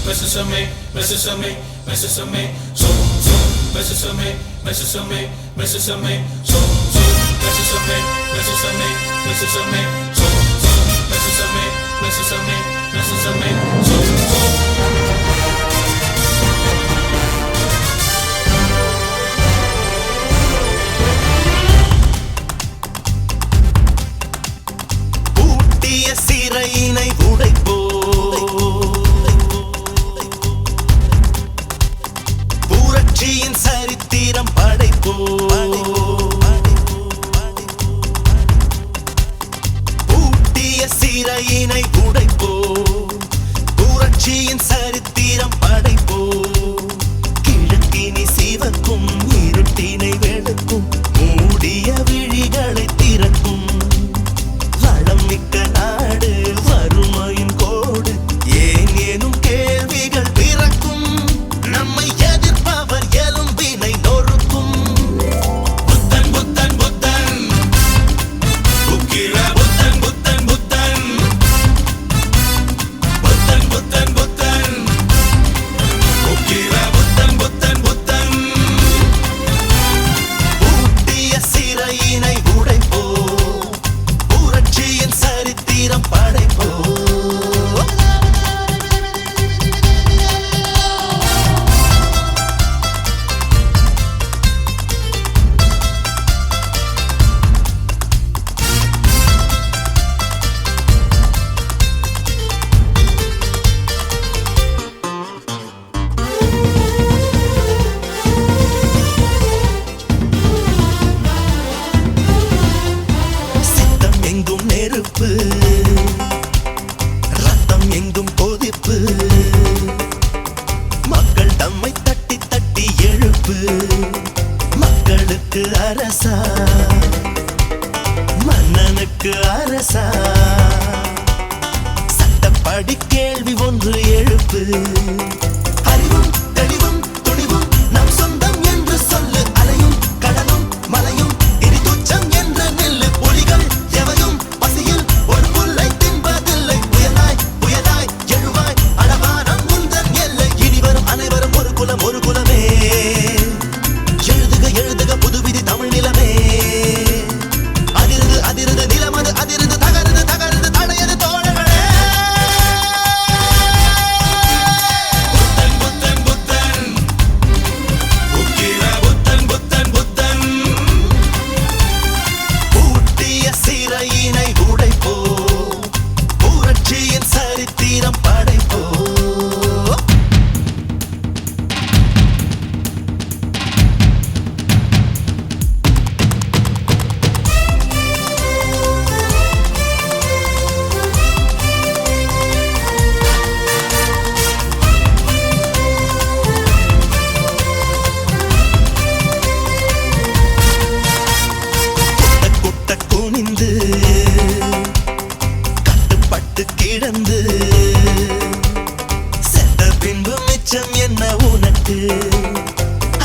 Bésame, bésame, bésame, bésame, bésame, bésame, bésame, bésame, bésame, bésame, bésame, பூட்டிய சிறையினை உடைப்போ புரட்சியின் சரித்திரம் படைப்போ பூட்டிய சிறையினை உடைப்போ புரட்சியின் சரித்திரம் படைப்போ கிழக்கினி சிவக்கும் இருட்டினை வெளுக்கும் மூடிய விழிகளை திறக்கும் வளம் மிக்க நாடு வறுமையின் கோடு ஏன் எனும் கேள்விகள் பிறக்கும் நம்மை எதிர்ப்பவர் எலும்பினை நொறுக்கும் புத்தன் புத்தன் புத்தன் உக்கிர புத்தன் புத்தன் புத்தன் புத்தன் புத்தன் புத்தன் உக்கிர புத்தன் புத்தன் புத்தன் பூட்டிய சிறையினை உடைப்போ புரட்சியின் சரித்திரம் படைப்போ சித்தம் எங்கும் நெருப்பு ரத்தம் எங்கும் கொதிப்பு மக்கள் தம்மை தட்டி தட்டி எழுப்பு மக்களுக்கு அரசா மன்னனுக்கு அரசா சட்டப்படி கேள்வி ஒன்று எழுப்பு அறிவும் தெளிவும் துணிவும் நம் சொந்தம் என்று சொல்லு அலையும் கடலும் மலையும் இனி துச்சம் என்று நெல்லு புலிகள் எவையும் பசியில் ஒரு புல்லை தின்பதில்லை புயலாய் புயலாய் எழுவாய் அழவானம் முந்தன் எல்லை இனி வரும் அனைவரும் ஒரு குலம் ஒரு குலமே எழுதுக எழுதுக புதுவிதி தமிழ் நிலமே அதிருது அதிருது நிலமது அதிருது தகருது தகருது தடையது தோழர்களே புத்தன் புத்தன் புத்தன் உக்கிர புத்தன் புத்தன் புத்தன் பூட்டிய சிறையினை உடைப்போ புரட்சியின் சரித்திரம் படைப்போ குட்ட குட்ட குனிந்து கட்டுப்பட்டு கிடந்து செத்த பின்பு மிச்சம் என்ன உனக்கு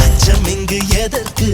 அச்சம் இங்கு எதற்கு